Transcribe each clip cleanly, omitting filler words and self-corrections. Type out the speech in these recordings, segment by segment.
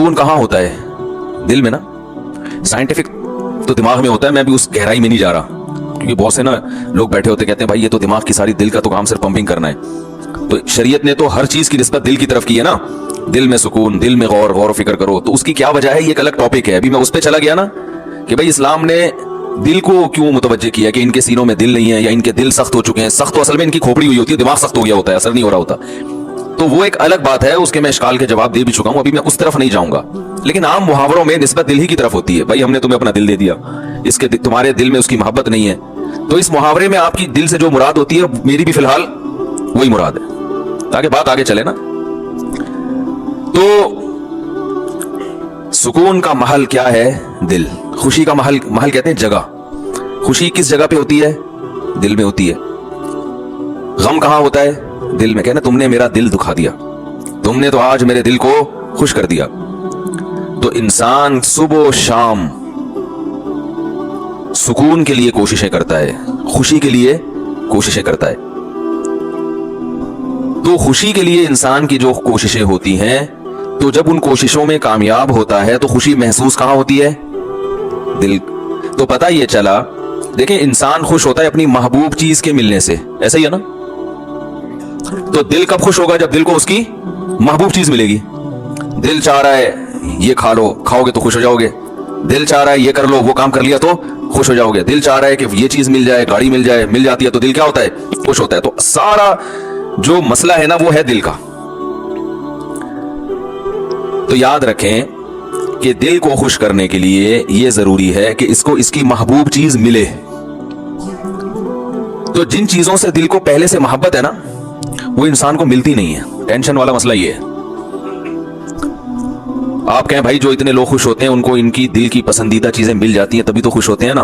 सुकून कहाँ होता है? दिल में ना। साइंटिफिक तो दिमाग में होता है, मैं भी उस गहराई में नहीं जा रहा, क्योंकि बहुत से ना लोग बैठे होते कहते हैं भाई ये तो दिमाग की सारी, दिल का तो काम सिर्फ पंपिंग करना है। तो शरीयत ने तो हर चीज की निस्बत दिल की तरफ की है ना, दिल में सुकून, दिल में गौर फिक्र करो। तो उसकी क्या वजह है, ये एक अलग टॉपिक है। अभी मैं उस पर चला गया ना कि भाई इस्लाम ने दिल को क्यों मुतवज्जे किया कि इनके सीनों में दिल नहीं है या इनके दिल सख्त हो चुके हैं। सख्त तो असल में इनकी खोपड़ी हुई होती है, दिमाग सख्त हो गया होता है, असर नहीं हो रहा होता। तो वो एक अलग बात है, उसके मैं इश्काल के जवाब दे भी चुका हूं, अभी मैं उस तरफ नहीं जाऊंगा। लेकिन आम मुहावरों में निस्बत दिल ही की तरफ होती है, भाई हमने तुम्हें अपना दिल दे दिया, इसके तुम्हारे दिल में उसकी मोहब्बत नहीं है। तो इस मुहावरे में आपकी दिल से जो मुराद होती है, मेरी भी फिलहाल वही मुराद है, ताकि बात आगे चले ना। तो सुकून का महल क्या है? दिल। खुशी का महल कहते हैं जगह। खुशी किस जगह पे होती है? दिल में होती है। गम कहां होता है? दिल में। कहना तुमने मेरा दिल दुखा दिया, तुमने तो आज मेरे दिल को खुश कर दिया। तो इंसान सुबह शाम सुकून के लिए कोशिशें करता है, खुशी के लिए कोशिशें करता है। तो खुशी के लिए इंसान की जो कोशिशें होती हैं, तो जब उन कोशिशों में कामयाब होता है तो खुशी महसूस कहां होती है? दिल। तो पता ये चला, देखें इंसान खुश होता है अपनी महबूब चीज के मिलने से, ऐसा ही है ना। तो दिल कब खुश होगा? जब दिल को उसकी महबूब चीज मिलेगी। दिल चाह रहा है ये खा लो, खाओगे तो खुश हो जाओगे। दिल चाह रहा है ये कर लो, वो काम कर लिया तो खुश हो जाओगे। दिल चाह रहा है कि ये चीज मिल जाए, गाड़ी मिल जाए, मिल जाती है तो दिल क्या होता है? खुश होता है। तो सारा जो मसला है ना वो है दिल का। तो याद रखें कि दिल को खुश करने के लिए यह जरूरी है कि इसको इसकी महबूब चीज मिले। तो जिन चीजों से दिल को पहले से मोहब्बत है ना, वो इंसान को मिलती नहीं है। टेंशन वाला मसला ये है। आप कहें भाई जो इतने लोग खुश होते हैं उनको इनकी दिल की पसंदीदा चीजें मिल जाती हैं तभी तो खुश होते हैं ना।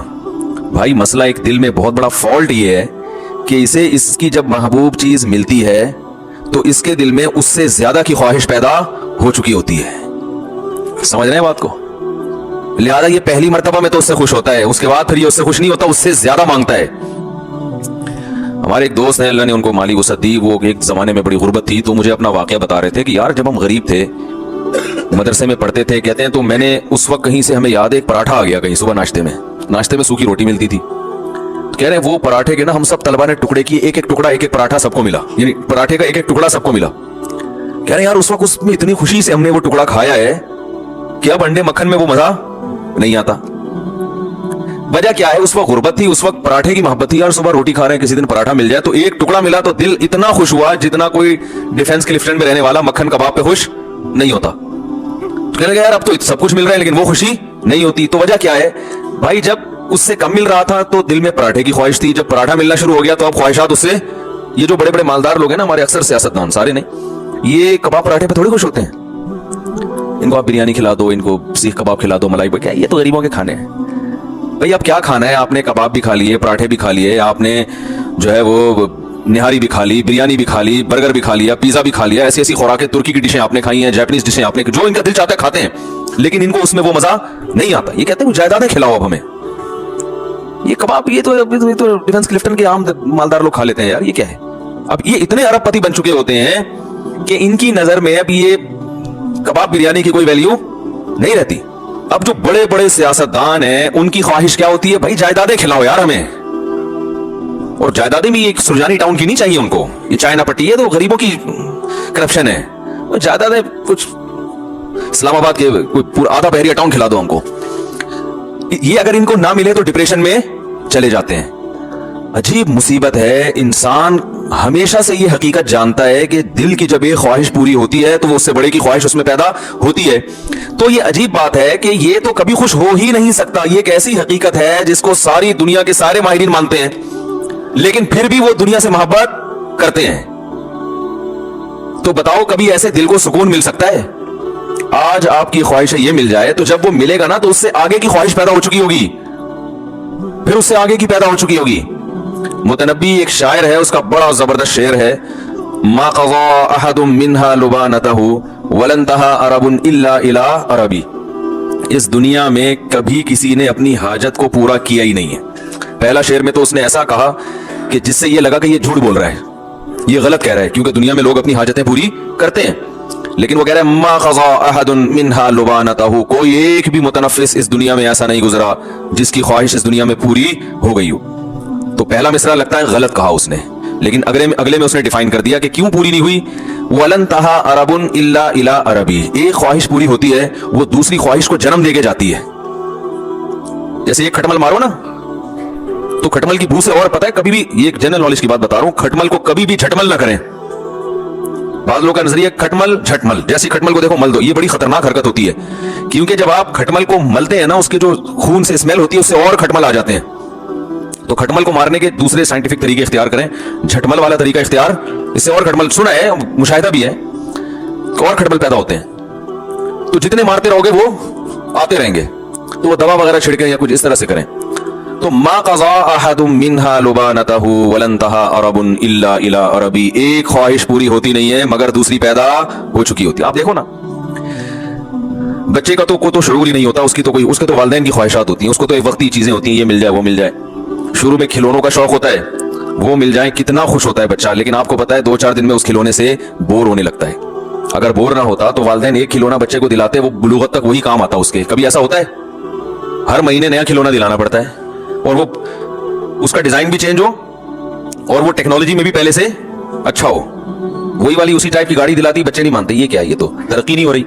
भाई मसला एक दिल में बहुत बड़ा फॉल्ट ये है कि इसे इसकी जब महबूब चीज मिलती है तो इसके दिल में उससे ज्यादा की ख्वाहिश पैदा हो चुकी होती है। समझ रहे हैं बात को? लिहाजा ये पहली मर्तबा में तो उससे खुश होता है, उसके बाद फिर ये उससे खुश नहीं होता, उससे ज्यादा मांगता है। हमारे एक दोस्त हैं, अल्लाह ने उनको माली वसअत दी, वो एक जमाने में बड़ी गुर्बत थी, तो मुझे अपना वाकया बता रहे थे कि यार जब हम गरीब थे, मदरसे में पढ़ते थे, कहते हैं तो मैंने उस वक्त कहीं से हमें याद है एक पराठा आ गया कहीं सुबह नाश्ते में सूखी रोटी मिलती थी। तो कह रहे हैं वो पराठे के ना हम सब तलबा ने टुकड़े किए, एक एक पराठा सबको मिला, यानी पराठे का एक टुकड़ा सबको मिला। कह रहे हैं यार उस वक्त उसमें इतनी खुशी से हमने वो टुकड़ा खाया है कि अब अंडे मक्खन में वो मजा नहीं आता। वजह क्या है? उस वक्त गुर्बत थी, उस वक्त पराठे की मोहब्बत थी। यार सुबह रोटी खा रहे हैं, किसी दिन पराठा मिल जाए तो एक टुकड़ा मिला तो दिल इतना खुश हुआ जितना कोई डिफेंस क्लिफ्टन में रहने वाला मक्खन कबाब पे खुश नहीं होता। तो कहने लगे यार अब तो सब कुछ मिल रहा है लेकिन वो खुशी नहीं होती। तो वजह क्या है भाई? जब उससे कम मिल रहा था तो दिल में पराठे की ख्वाहिश थी, जब पराठा मिलना शुरू हो गया तो अब ख्वाहिशात उससे, ये जो बड़े बड़े मालदार लोग हैं ना हमारे, अक्सर सियासतदान, सारे नहीं, ये कबाब पराठे पे थोड़ी खुश होते हैं। इनको आप बिरयानी खिला दो, इनको सीख कबाब खिला दो, मलाई, क्या ये तो गरीबों के खाने हैं। भाई अब क्या खाना है? आपने कबाब भी खा लिए, पराठे भी खा लिए, आपने जो है वो निहारी भी खा ली, बिरयानी भी खा ली, बर्गर भी खा लिया, पिज्जा भी खा लिया, ऐसी ऐसी खुराकें, तुर्की की डिशें आपने खाई हैं, जापानीज डिशें आपने, जो इनका दिल चाहता है खाते हैं, लेकिन इनको उसमें वो मजा नहीं आता। ये कहते हैं जायदादें खिलाओ अब हमें, ये कबाब ये तो डिफेंस क्लिफ्टन के आम मालदार लोग खा लेते हैं यार, ये क्या है? अब ये इतने अरबपति बन चुके होते हैं कि इनकी नजर में अब ये कबाब बिरयानी की कोई वैल्यू नहीं रहती। अब जो बड़े बड़े सियासतदान हैं उनकी ख्वाहिश क्या होती है? भाई जायदादें खिलाओ यार हमें। और जायदादें भी एक सुरजानी टाउन की नहीं चाहिए उनको, ये चाइना पट्टी है तो गरीबों की करप्शन है। और जायदादें कुछ इस्लामाबाद के कोई आधा बहरिया टाउन खिला दो हमको। ये अगर इनको ना मिले तो डिप्रेशन में चले जाते हैं। अजीब मुसीबत है। इंसान हमेशा से ये हकीकत जानता है कि दिल की जब ये ख्वाहिश पूरी होती है तो वो उससे बड़े की ख्वाहिश उसमें पैदा होती है। तो ये अजीब बात है कि ये तो कभी खुश हो ही नहीं सकता। ये एक ऐसी हकीकत है जिसको सारी दुनिया के सारे माहिरीन मानते हैं, लेकिन फिर भी वो दुनिया से मोहब्बत करते हैं। तो बताओ कभी ऐसे दिल को सुकून मिल सकता है? आज आपकी ख्वाहिश ये मिल जाए तो जब वो मिलेगा ना तो उससे आगे की ख्वाहिश पैदा हो चुकी होगी, फिर उससे आगे की पैदा हो चुकी होगी। मुतनब्बी एक शायर है, उसका बड़ा जबरदस्त शेर है, मा क़ज़ा अहदुम मिन्हा लुबानतहु वलन तहा अरबुन इल्ला इला अरबी। इस दुनिया में कभी किसी ने अपनी हाजत को पूरा किया ही नहीं है। पहला शेर में तो उसने ऐसा कहा कि जिससे ये लगा कि ये झूठ बोल रहा है, ये गलत कह रहा है, क्योंकि दुनिया में लोग अपनी हाजतें पूरी करते हैं। लेकिन वो कह रहा है मा क़ज़ा अहदुन मिन्हा लुबानतहु, कोई एक भी मुतनफ़िस इस दुनिया में ऐसा नहीं गुजरा जिसकी ख्वाहिश इस दुनिया में पूरी हो गई हो। तो पहला मिसरा लगता है गलत कहा उसने, लेकिन अगले में उसने डिफाइन कर दिया कि क्यों पूरी नहीं हुई। वलन तहा अरबुन इल्ला इला अरबी, एक ख्वाहिश पूरी होती है वो दूसरी ख्वाहिश को जन्म देके जाती है। जैसे एक खटमल मारो ना तो खटमल की बू से, और पता है कभी भी, ये एक जनरल नॉलेज की बात बता रहा हूं, खटमल को कभी भी झटमल ना करें। बाद लोगों का नजरिया खटमल झटमल, जैसी खटमल को देखो मल दो, ये बड़ी खतरनाक हरकत होती है, क्योंकि जब आप खटमल को मलते हैं ना, उसके जो खून से स्मेल होती है उससे और खटमल आ जाते हैं। तो खटमल को मारने के दूसरे साइंटिफिक तरीके इख्तियार करें, झटमल वाला तरीका इख्तियार, इससे और खटमल, सुना है, मुशाहिदा भी है, और खटमल पैदा होते हैं। तो जितने मारते रहोगे वो आते रहेंगे। तो वो दवा वगैरह छिड़कें या कुछ इस तरह से करें। तो मा क़ज़ा अहदुम मिन्हा लुबानतहु वलन तहा अरबुन इल्ला इला अरबी, एक ख्वाहिश पूरी होती नहीं है मगर दूसरी पैदा हो चुकी होती है। आप देखो ना, बच्चे का तो शुरू ही नहीं होता, उसके तो वालिदैन की ख्वाहिशात होती हैं, उसको तो एक वक्ती चीजें होती हैं, ये मिल जाए वो मिल जाए। शुरू में खिलौनों का शौक होता है, वो मिल जाए कितना खुश होता है बच्चा, लेकिन आपको पता है 2-4 दिन में उस खिलौने से बोर होने लगता है। अगर बोर ना होता तो वालिदैन एक खिलौना बच्चे को दिलाते, वो बुलूगत तक वही काम आता उसके। कभी ऐसा होता है? हर महीने नया खिलौना दिलाना पड़ता है, और वो उसका डिजाइन भी चेंज हो, और वो टेक्नोलॉजी में भी पहले से अच्छा हो। वही वाली उसी टाइप की गाड़ी दिलाती, बच्चे नहीं मानते, ये क्या है, ये तो तरक्की नहीं हो रही।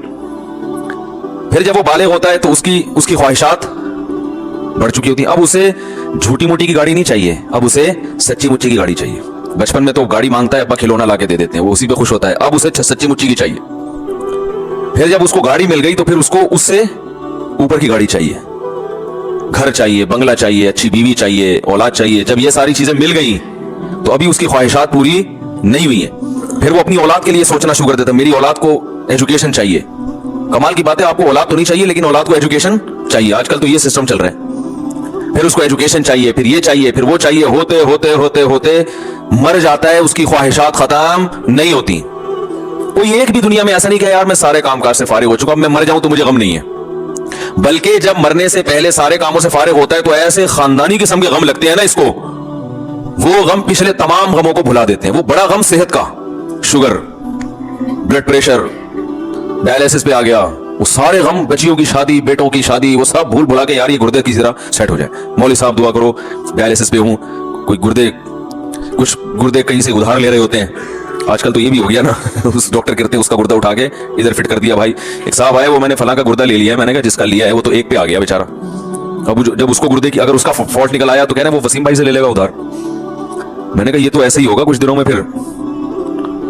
फिर जब वो बालिग होता है तो उसकी ख्वाहिशात बढ़ चुकी होती है। अब उसे झूठी मोटी की गाड़ी नहीं चाहिए, अब उसे सच्ची मुच्ची की गाड़ी चाहिए। बचपन में तो गाड़ी मांगता है, अब्बा खिलौना लाके दे देते हैं, वो उसी पे खुश होता है। अब उसे सच्ची मुच्ची की चाहिए। फिर जब उसको गाड़ी मिल गई तो फिर उसको उससे ऊपर की गाड़ी चाहिए, घर चाहिए, बंगला चाहिए, अच्छी बीवी चाहिए, औलाद चाहिए। जब ये सारी चीजें मिल गई तो अभी उसकी ख्वाहिशात पूरी नहीं हुई है। फिर वो अपनी औलाद के लिए सोचना शुरू कर देता है, मेरी औलाद को एजुकेशन चाहिए। कमाल की बात है, आपको औलाद तो नहीं चाहिए लेकिन औलाद को एजुकेशन चाहिए। आजकल तो ये सिस्टम चल रहा है। फिर उसको एजुकेशन चाहिए, फिर ये चाहिए, फिर वो चाहिए, होते होते होते होते मर जाता है, उसकी ख्वाहिशात खत्म नहीं होती। कोई एक भी दुनिया में ऐसा नहीं कि यार मैं सारे कामकाज से फारिग हो चुका, अब मैं मर जाऊं तो मुझे गम नहीं है। बल्कि जब मरने से पहले सारे कामों से फारिग होता है तो ऐसे खानदानी किस्म के गम लगते हैं ना इसको, वो गम पिछले तमाम गमों को भुला देते हैं। वो बड़ा गम सेहत का, शुगर, ब्लड प्रेशर, डायलिसिस पे आ गया, वो सारे गम, बच्चियों की शादी, बेटों की शादी, वो सब भूल भुला के यार ये गुर्दे की जरा सेट हो जाए, मौलवी साहब दुआ करो, डायलिसिस पे हूं, कुछ गुर्दे कहीं से उधार ले रहे होते हैं। आजकल तो ये भी हो गया ना उस डॉक्टर कहते हैं उसका गुर्दा उठा के इधर फिट कर दिया। भाई एक साहब आए, वो मैंने फलां का गुर्दा ले लिया है, मैंने कहा जिसका लिया है वो तो एक पे आ गया बेचारा। अब जब उसको गुर्दे की अगर उसका फॉल्ट निकल आया तो कह रहे हैं वो वसीम भाई से ले लेगा उधार। मैंने कहा ये तो ऐसे ही होगा, कुछ दिनों में फिर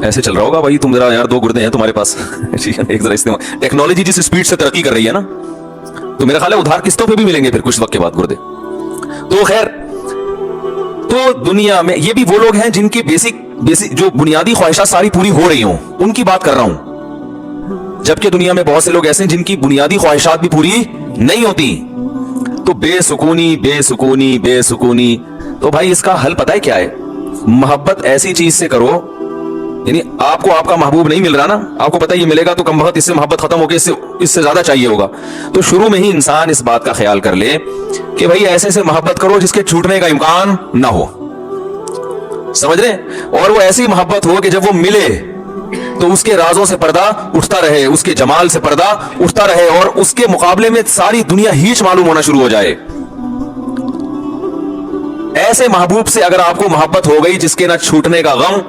ऐसे चल रहा होगा, भाई तुम जरा यार 2 गुर्दे हैं तुम्हारे पास एक जरा इस्तेमाल। टेक्नोलॉजी जिस स्पीड से तरक्की कर रही है ना, तो मेरा ख्याल है उधार किस्तों पे भी मिलेंगे फिर कुछ वक्त के बाद गुर्दे। तो खैर, तो दुनिया में ये भी वो लोग हैं जिनकी बेसिक जो बुनियादी ख्वाहिशात सारी पूरी हो रही हों, उनकी बात कर रहा हूं। जबकि दुनिया में बहुत से लोग ऐसे हैं जिनकी बुनियादी ख्वाहिशात भी पूरी नहीं होती। तो बेसुकूनी बेसुकूनी बेसुकूनी। तो भाई इसका हल पता है क्या है? मोहब्बत ऐसी चीज से करो, यानी आपको आपका महबूब नहीं मिल रहा ना, आपको पता है ये मिलेगा तो कम वक्त इससे मोहब्बत खत्म होकर इससे ज्यादा चाहिए होगा। तो शुरू में ही इंसान इस बात का ख्याल कर ले कि भाई ऐसे से मोहब्बत करो जिसके छूटने का इम्कान ना हो, समझ रहे? और वो ऐसी मोहब्बत हो कि जब वो मिले तो उसके राजों से पर्दा उठता रहे, उसके जमाल से पर्दा उठता रहे, और उसके मुकाबले में सारी दुनिया हीच मालूम होना शुरू हो जाए। ऐसे महबूब से अगर आपको मोहब्बत हो गई जिसके ना छूटने का गम,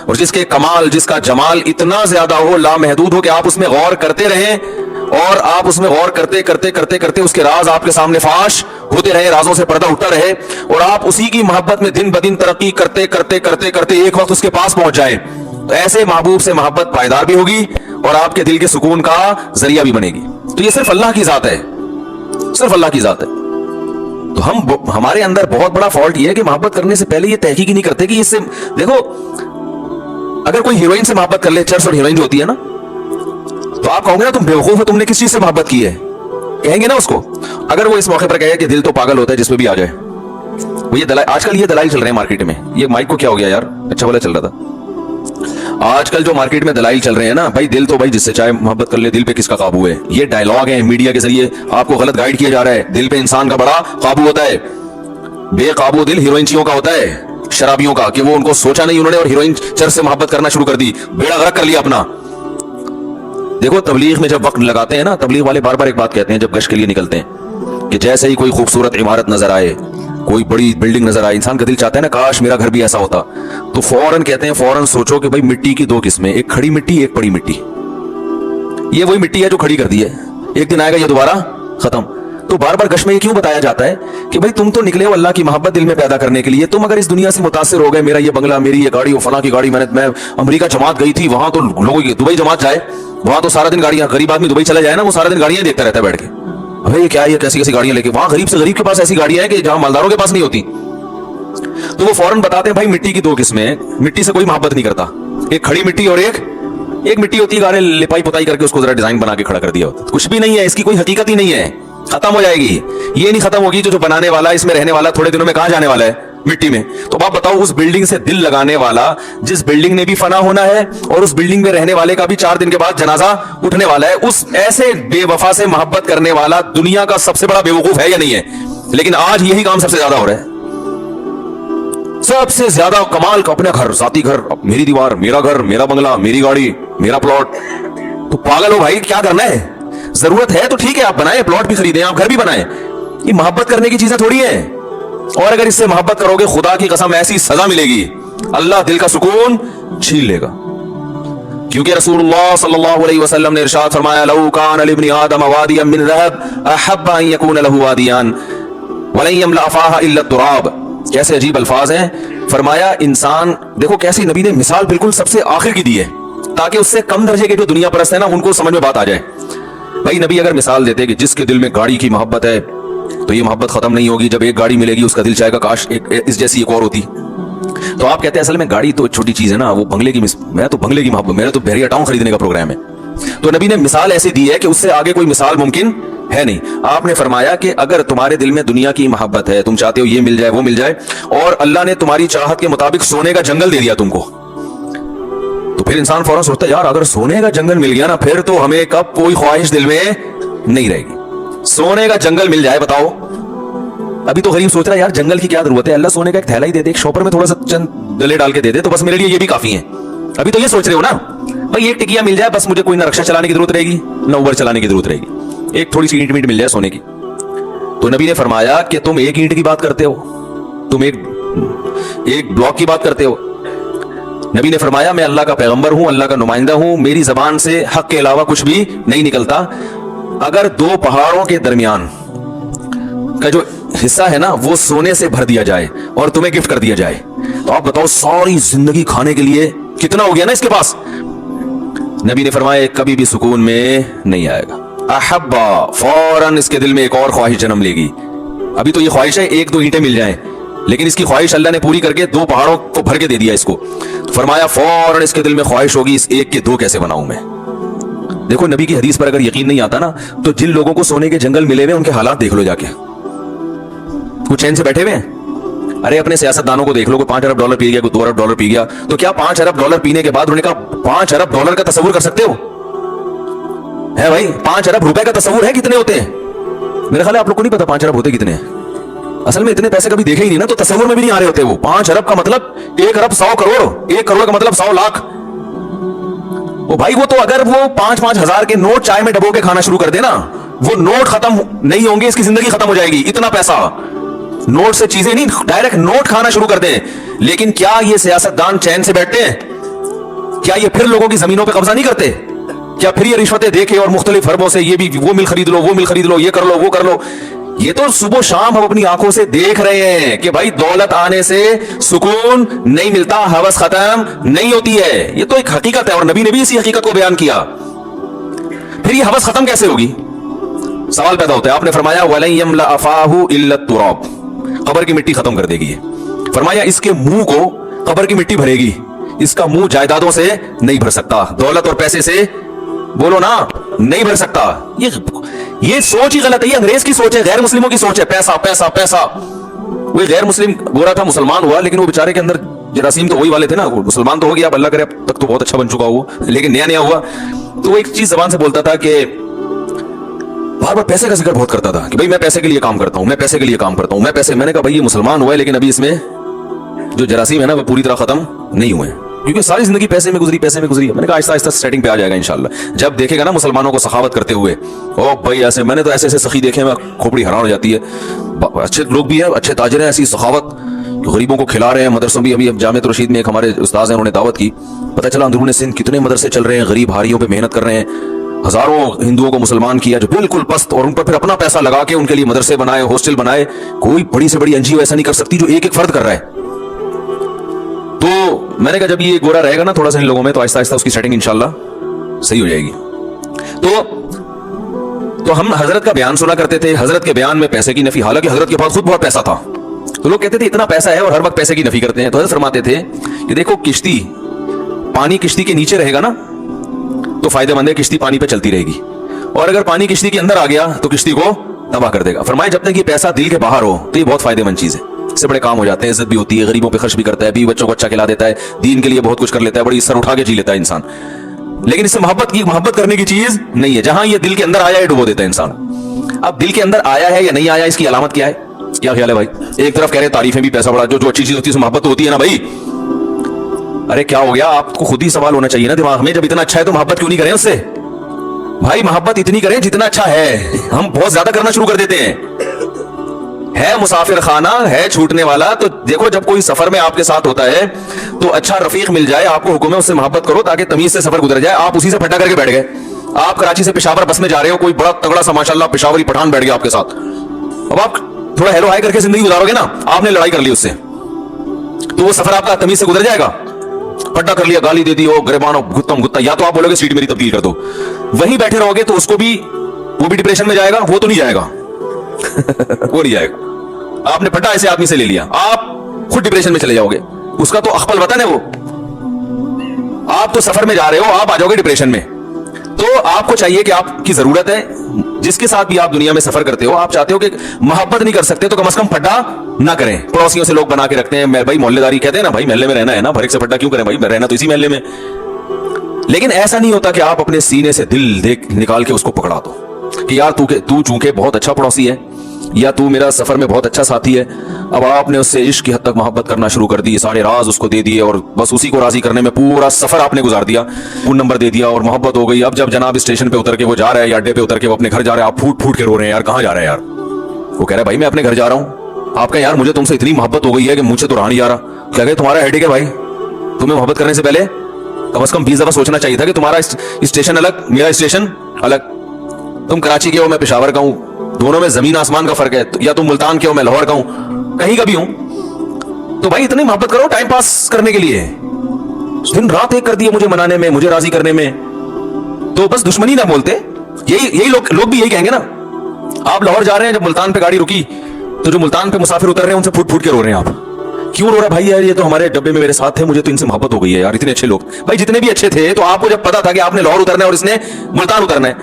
और जिसके कमाल, जिसका जमाल इतना ज्यादा हो, लामहदूद हो, कि आप उसमें गौर करते रहें, और आप उसमें गौर करते करते करते करते उसके राज आपके सामने फाश होते रहे, राजों से पर्दा उठता रहे, और आप उसी की मोहब्बत में दिन ब दिन तरक्की करते करते करते करते एक वक्त उसके पास पहुंच जाए, तो ऐसे महबूब से मोहब्बत पायदार भी होगी और आपके दिल के सुकून का जरिया भी बनेगी। तो ये सिर्फ अल्लाह की जात है, सिर्फ अल्लाह की जात है। तो हमारे अंदर बहुत बड़ा फॉल्ट ये है कि मोहब्बत करने से पहले ये तहकीक ही नहीं करते कि इससे, देखो अगर कोई हीरोइन से मोहब्बत कर ले, चर्च और हीरोइन जो होती है ना, तो आप कहोगे ना तुम बेवकूफ हो, तुमने किस चीज से मोहब्बत की है, कहेंगे ना उसको। अगर वो इस मौके पर कहे कि दिल तो पागल होता है जिसपे भी आ जाए, वो ये दलाइल, आजकल ये दलाइल चल रहे हैं मार्केट में। ये माइक को क्या हो गया यार, अच्छा वाला चल रहा था। आजकल जो मार्केट में दलाइल चल रहे हैं ना, भाई दिल तो भाई जिससे चाहे मोहब्बत कर ले, दिल पे किसका काबू है। ये डायलॉग है, मीडिया के जरिए आपको गलत गाइड किया जा रहा है। दिल पे इंसान का बड़ा काबू होता है, बेकाबू दिल हीरोइनचियों का होता है, शराबियों का, कि वो उनको सोचा नहीं उन्होंने और हीरोइन चर्च से मोहब्बत करना शुरू कर दी, बेड़ा गर्क कर लिया अपना। देखो तबलीग में जब वक्त लगाते हैं ना, तबलीग वाले बार बार एक बात कहते हैं जब गश्त के लिए निकलते हैं कि जैसे ही कोई खूबसूरत इमारत नजर आए, कोई बड़ी बिल्डिंग नजर आए, इंसान का दिल चाहता है ना काश मेरा घर भी ऐसा होता, तो फौरन कहते हैं फौरन सोचो कि भाई मिट्टी की दो किस्में, एक खड़ी मिट्टी एक पड़ी मिट्टी। ये वही मिट्टी है जो खड़ी कर दी है, एक दिन आएगा ये दोबारा खत्म। तो बार बार गश में ये क्यों बताया जाता है कि भाई तुम तो निकले हो अल्लाह की मोहब्बत दिल में पैदा करने के लिए, तुम अगर इस दुनिया से मुतासिर हो गए, मेरा ये बंगला, मेरी ये गाड़ी, वो फलां की गाड़ी, मैं अमेरिका जमात गई थी, वहां तो लोगों की दुबई जमात जाए, वहां तो सारा दिन गाड़ियां, गरीब आदमी दुबई चला जाए ना, वो सारा दिन गाड़ियां देखता रहता है बैठ के, अरे ये क्या है, ये कैसी कैसी गाड़ियां लेके, वहां गरीब से गरीब के पास ऐसी गाड़ियां हैं कि जहां मालदारों के पास नहीं होती। तो वो फौरन बताते हैं भाई मिट्टी की दो किस्में, मिट्टी से कोई मोहब्बत नहीं करता, एक खड़ी मिट्टी और एक मिट्टी होती है, गाने लिपाई पुताई करके उसको जरा डिजाइन बना के खड़ा कर दिया होता, कुछ भी नहीं है, इसकी कोई हकीकत ही नहीं है, खत्म हो जाएगी। ये नहीं खत्म होगी जो बनाने वाला, इसमें रहने वाला थोड़े दिनों में कहां जाने वाला है, मिट्टी में। तो आप बताओ उस बिल्डिंग से दिल लगाने वाला, जिस बिल्डिंग ने भी फना होना है और उस बिल्डिंग में रहने वाले का भी 4 दिन के बाद जनाजा उठने वाला है, उस ऐसे बेवफा से मोहब्बत करने वाला दुनिया का सबसे बड़ा बेवकूफ है या नहीं है? लेकिन आज यही काम सबसे ज्यादा हो रहा है, सबसे ज्यादा कमाल का अपने घर, साथी घर, मेरी दीवार, मेरा घर, मेरा बंगला, मेरी गाड़ी, मेरा प्लॉट। तो पागल हो भाई, क्या करना है? जरूरत है तो ठीक है आप बनाए, प्लॉट भी खरीदें, आप घर भी बनाए, ये मोहब्बत करने की चीजें थोड़ी है। और अगर इससे मोहब्बत करोगे खुदा की कसम ऐसी सजा मिलेगी, अल्लाह दिल का सुकून छीन लेगा। क्योंकि रसूलुल्लाह सल्लल्लाहु अलैहि वसल्लम ने इरशाद फरमाया, लौ कान लिब्नि आदम वादियन मिन ज़हब अहब्ब अन यकून लहु वादियान वलन यमला फ़ाहा इल्ला तुराब। कैसे अजीब अल्फाज हैं। फरमाया इंसान, देखो कैसी नबी ने मिसाल बिल्कुल सबसे आखिर की दी है, ताकि उससे कम दर्जे के जो दुनिया परस्त है ना उनको समझ में बात आ जाए। भाई नबी अगर मिसाल देते कि जिसके दिल में गाड़ी की मोहब्बत है तो ये मोहब्बत खत्म नहीं होगी, जब एक गाड़ी मिलेगी उसका दिल चाहेगा काश इस जैसी एक और होती। तो आप कहते हैं असल में गाड़ी तो छोटी चीज है ना, वो बंगले की, मैं तो बंगले की मोहब्बत, मेरा तो बहरिया टाउन खरीदने का प्रोग्राम है। तो नबी ने मिसाल ऐसे दी है कि उससे आगे कोई मिसाल मुमकिन है नहीं। आपने फरमाया कि अगर तुम्हारे दिल में दुनिया की मोहब्बत है, तुम चाहते हो ये मिल जाए वो मिल जाए, और अल्लाह ने तुम्हारी चाहत के मुताबिक सोने का जंगल दे दिया तुमको, तो फिर इंसान फौरन सोचता है यार अगर सोने का जंगल मिल गया ना, फिर तो हमें कब कोई ख्वाहिश दिल में नहीं रहेगी। सोने का जंगल मिल जाए, बताओ। अभी तो गरीब सोच रहा है यार जंगल की क्या जरूरत है, अल्लाह सोने का एक थैला ही दे दे, एक शॉपर में थोड़ा सा चंद गले डाल के दे दे, तो बस मेरे लिए ये भी काफी है। अभी तो ये सोच रहे हो ना भाई, एक टिकिया मिल जाए बस, मुझे कोई ना रक्षा चलाने की जरूरत रहेगी ना उबर चलाने की जरूरत रहेगी, एक थोड़ी सी ईंट मीट मिल जाए सोने की। तो नबी ने फरमाया कि तुम एक ईंट की बात करते हो, तुम एक ब्लॉक की बात करते हो। नबी ने फरमाया मैं अल्लाह का पैगंबर हूं, अल्लाह का नुमाइंदा हूं, मेरी जबान से हक के अलावा कुछ भी नहीं निकलता। अगर 2 पहाड़ों के दरमियान का जो हिस्सा है ना वो सोने से भर दिया जाए और तुम्हें गिफ्ट कर दिया जाए, तो आप बताओ सारी जिंदगी खाने के लिए कितना हो गया ना इसके पास। नबी ने फरमाया कभी भी सुकून में नहीं आएगा। अहब्बा, फौरन इसके दिल में एक और ख्वाहिश जन्म लेगी। अभी तो ये ख्वाहिश है 1-2 ईंटें मिल जाएं, लेकिन इसकी ख्वाहिश अल्लाह ने पूरी करके 2 पहाड़ों को भर के दे दिया इसको। फरमाया फौरन इसके दिल में ख्वाहिश होगी इस एक के 2 कैसे बनाऊं मैं। देखो नबी की हदीस पर अगर यकीन नहीं आता ना, तो जिन लोगों को सोने के जंगल मिले हुए उनके हालात देख लो जाके, कुछ चैन से बैठे हुए हैं। अरे अपने सियासतदानों को देख लो, कोई $5 अरब पी गया, कोई $2 अरब पी गया, तो क्या $5 अरब पीने के बाद उन्होंने कहा $5 अरब का तस्वुर कर सकते हो? है भाई, $5 अरब का तस्वुर है कितने होते हैं? मेरे ख्याल है आप लोग को नहीं पता 5 अरब होते कितने हैं। असल में इतने पैसे कभी देखे ही नहीं ना, तो तस्वुर में भी नहीं आ रहे होते वो। 5 अरब का मतलब 1 अरब 100 करोड़, 1 करोड़ का मतलब 100 लाख। वो भाई वो तो अगर वो 5-5 हजार के नोट चाय में डबो के खाना शुरू कर देना, वो नोट खत्म नहीं होंगे, इसकी जिंदगी खत्म हो जाएगी। इतना पैसा, नोट से चीजें नहीं, डायरेक्ट नोट खाना शुरू कर दें। लेकिन क्या ये सियासतदान चैन से बैठते हैं? क्या ये फिर लोगों की जमीनों पे कब्जा नहीं करते? क्या फिर ये रिश्वतें देके और मुख्तलिफ हरबों से ये भी वो मिल खरीद लो, वो मिल खरीद लो, ये कर लो, वो कर लो। ये तो सुबह शाम हम अपनी आंखों से देख रहे हैं कि भाई दौलत आने से सुकून नहीं मिलता, हवस खत्म नहीं होती है। ये तो एक हकीकत है और नबी ने भी इसी हकीकत को बयान किया। फिर ये हवस खत्म कैसे होगी? सवाल पैदा होता है। आपने फरमाया वलन यमला अफाहु इल्ला तुराब, कब्र की मिट्टी खत्म कर देगी। फरमाया इसके मुंह को कब्र की मिट्टी भरेगी, इसका मुंह जायदादों से नहीं भर सकता, दौलत और पैसे से बोलो ना नहीं भर सकता। ये सोच ही गलत है, ये अंग्रेज की सोच है, गैर मुस्लिमों की सोच है। पैसा पैसा पैसा। वो गैर मुस्लिम गोरा था, मुसलमान हुआ, लेकिन वो बेचारे के अंदर जरासीम तो वही वाले थे ना। वो मुसलमान तो हो गया, अल्लाह करे अब तक तो बहुत अच्छा बन चुका वो, लेकिन नया नया हुआ तो वो एक चीज जबान से बोलता था कि बार बार पैसे का जिक्र बहुत करता था कि भाई मैं पैसे के लिए काम करता हूं, मैं पैसे के लिए काम करता हूं, मैं पैसे। मैंने कहा भाई ये मुसलमान हुआ है, लेकिन अभी इसमें जो जरासीम है ना वो पूरी तरह खत्म नहीं हुए। क्योंकि सारी जिंदगी पैसे में गुजरी, पैसे में गुजरी। मैंने कहा आहिस्ता आहिस्ता सेटिंग पे आ जाएगा इंशाल्लाह। जब देखेगा ना मुसलमानों को सखावत करते हुए, ओ भाई ऐसे, मैंने तो ऐसे ऐसे सखी देखे हैं, खोपड़ी हैरान हो जाती है। अच्छे लोग भी हैं, अच्छे ताजिर हैं, ऐसी सखावत गरीबों को खिला रहे हैं। मदरसों भी, अभी जामिया रशीद में एक हमारे उस्ताद हैं, उन्होंने दावत की, पता चला अंदरूनी सिंध कितने मदरसे चल रहे हैं, गरीब हारियों पे मेहनत कर रहे हैं, हजारों हिंदुओं को मुसलमान किया जो बिल्कुल पस्त, और उन पर फिर अपना पैसा लगा के उनके लिए मदरसे बनाए, हॉस्टल बनाए। कोई बड़ी से बड़ी एनजीओ ऐसा नहीं कर सकती जो एक एक फर्द कर रहा है। तो मैंने कहा जब ये गोरा रहेगा ना थोड़ा सा इन लोगों में, तो आहिस्ता आहिस्ता उसकी सेटिंग इंशाल्लाह सही हो जाएगी। तो हम हजरत का बयान सुना करते थे, हजरत के बयान में पैसे की नफी, हालांकि हजरत के पास खुद बहुत पैसा था, तो लोग कहते थे इतना पैसा है और हर वक्त पैसे की नफी करते हैं। तो हजरत फरमाते थे कि देखो किश्ती, पानी किश्ती के नीचे रहेगा ना तो फायदेमंद है, किश्ती पानी पे चलती रहेगी, और अगर पानी किश्ती के अंदर आ गया तो किश्ती को तबाह कर देगा। फरमाए जब तक ये पैसा दिल के बाहर हो तो ये बहुत फायदेमंद चीज है, इससे बड़े काम हो जाते हैं, इज्जत भी होती है, गरीबों पे खर्च भी करता है, बीवी बच्चों को अच्छा खिला देता है, दीन के लिए बहुत कुछ कर लेता है, बड़ी सर उठा के जी लेता है इंसान। लेकिन इससे मोहब्बत करने की चीज नहीं है। जहां ये दिल के अंदर आया है डुबो देता है इंसान। अब दिल के अंदर आया है या नहीं आया, इसकी अलामत क्या है? क्या ख्याल है भाई? एक तरफ कह रहे तारीफें भी, पैसा बड़ा, जो अच्छी चीज होती है मोहब्बत तो होती है ना भाई। अरे क्या हो गया, आपको खुद ही सवाल होना चाहिए ना दिमाग में, जब इतना अच्छा है तो मोहब्बत क्यों नहीं करें उससे? भाई मोहब्बत इतनी करें जितना अच्छा है, हम बहुत ज्यादा करना शुरू कर देते है मुसाफिर खाना है छूटने वाला। तो देखो जब कोई सफर में आपके साथ होता है तो अच्छा रफीक मिल जाए, आपको हुक्म है उससे मोहब्बत करो ताकि तमीज से सफर गुजर जाए। आप उसी से फटा करके बैठ गए, आप कराची से पेशावर बस में जा रहे हो, कोई बड़ा तगड़ा सा माशाल्लाह पेशावरी पठान बैठ गया आपके साथ, अब आप थोड़ा हेलो हाय करके जिंदगी गुजारोगे ना, आपने लड़ाई कर ली उससे, तो वो सफर आपका तमीज से गुजर जाएगा? पट्टा कर लिया, गाली दे दी, ओ गिरबान गुत्ता, या तो आप बोलोगे सीट मेरी तब्दील कर दो। वहीं बैठे रहोगे तो उसको भी, वो भी डिप्रेशन में जाएगा, वो तो नहीं जाएगा वो नहीं जाएगा। आपने पट्टा ऐसे आदमी से ले लिया, आप खुद डिप्रेशन में चले जाओगे, उसका तो अखपल वतन है वो, आप तो सफर में जा रहे हो, आप आ जाओगे डिप्रेशन में। तो आपको चाहिए कि आपकी जरूरत है, जिसके साथ भी आप दुनिया में सफर करते हो, आप चाहते हो कि मोहब्बत नहीं कर सकते तो कम से कम फड्डा ना करें। पड़ोसियों से लोग बना के रखते हैं, मैं भाई मोहल्लेदारी कहते हैं ना, भाई मोहल्ले में रहना है ना, भर एक से फड्डा क्यों करें भाई, रहना तो इसी मोहल्ले में। लेकिन ऐसा नहीं होता कि आप अपने सीने से दिल देख निकाल के उसको पकड़ा दो कि यार तू चूंकि बहुत अच्छा पड़ोसी है, या तू मेरा सफर में बहुत अच्छा साथी है। अब आपने उससे इश्क की हद तक मोहब्बत करना शुरू कर दी, सारे राज उसको दे दिए, और बस उसी को राजी करने में पूरा सफर आपने गुजार दिया, फोन नंबर दे दिया और मोहब्बत हो गई। अब जब जनाब स्टेशन पे उतर के वो जा रहा है या अड्डे पे उतर के वो अपने घर जा रहा है, आप फूट फूट के रो रहे हैं, यार कहाँ जा रहा है यार? वो कह रहा है भाई मैं अपने घर जा रहा हूँ। आपका यार मुझे तुमसे इतनी मोहब्बत हो गई है कि मुझसे तो रहा नहीं जा रहा। क्या कहे तुम्हारा हेडेक है भाई? तुम्हें मोहब्बत करने से पहले कम से कम 20 दफा सोचना चाहिए था कि तुम्हारा स्टेशन अलग, मेरा स्टेशन अलग। तुम कराची के हो, मैं पेशावर का हूं, दोनों में जमीन आसमान का फर्क है। या तुम मुल्तान के हो, मैं लाहौर का हूं, कहीं का भी हूं। तो भाई इतनी मोहब्बत करो टाइम पास करने के लिए, दिन रात एक कर दिए मुझे मनाने में, मुझे राजी करने में, तो बस दुश्मनी ना बोलते। यही लोग भी यही कहेंगे ना। आप लाहौर जा रहे हैं, जब मुल्तान पे गाड़ी रुकी तो जो मुल्तान पे मुसाफिर उतर रहे हैं उनसे फूट फूट के रो रहे हैं। आप क्यों रो रहे भाई? यार ये तो हमारे डब्बे में मेरे साथ थे, मुझे तो इनसे मोहब्बत हो गई है यार, इतने अच्छे लोग। भाई जितने भी अच्छे थे, तो आपको जब पता था कि आपने लाहौर उतरना है और इसने मुल्तान उतरना है,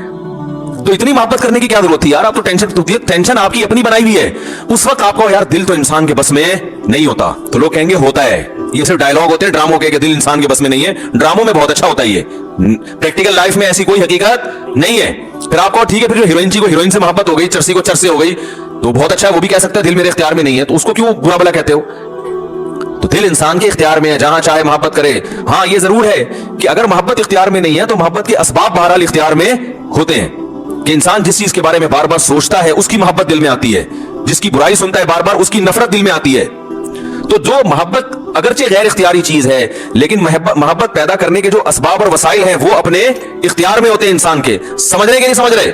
तो इतनी मोहब्बत करने की क्या जरूरत थी यार? आप तो टेंशन आपकी अपनी बनाई हुई है। उस वक्त आपको यार दिल तो इंसान के बस में नहीं होता, तो लोग कहेंगे होता है। ये सिर्फ डायलॉग होते हैं ड्रामों के कि दिल इंसान के बस में नहीं है। ड्रामों में बहुत अच्छा होता है, ये प्रैक्टिकल लाइफ में ऐसी कोई हकीकत नहीं है। फिर आपको ठीक है, फिर जो हीरोइन जी को हीरोइन से मोहब्बत हो गई, चरसी को चरसे हो गई, तो बहुत अच्छा है, वो भी कह सकता है दिल मेरे इख्तियार में नहीं है, तो उसको क्यों बुरा भला कहते हो? तो दिल इंसान के इख्तियार में है, जहां चाहे मोहब्बत करे। हाँ ये जरूर है कि अगर मोहब्बत इख्तियार में नहीं है तो मोहब्बत के असबाब बहरहाल इख्तियार में होते हैं, कि इंसान जिस चीज के बारे में बार बार सोचता है उसकी मोहब्बत दिल में आती है, जिसकी बुराई सुनता है बार बार उसकी नफरत दिल में आती है। तो जो मोहब्बत अगरचे गैर इख्तियारी चीज है, लेकिन मोहब्बत पैदा करने के जो असबाब और वसाइल हैं वो अपने इख्तियार में होते हैं इंसान के। समझ रहे कि नहीं समझ रहे?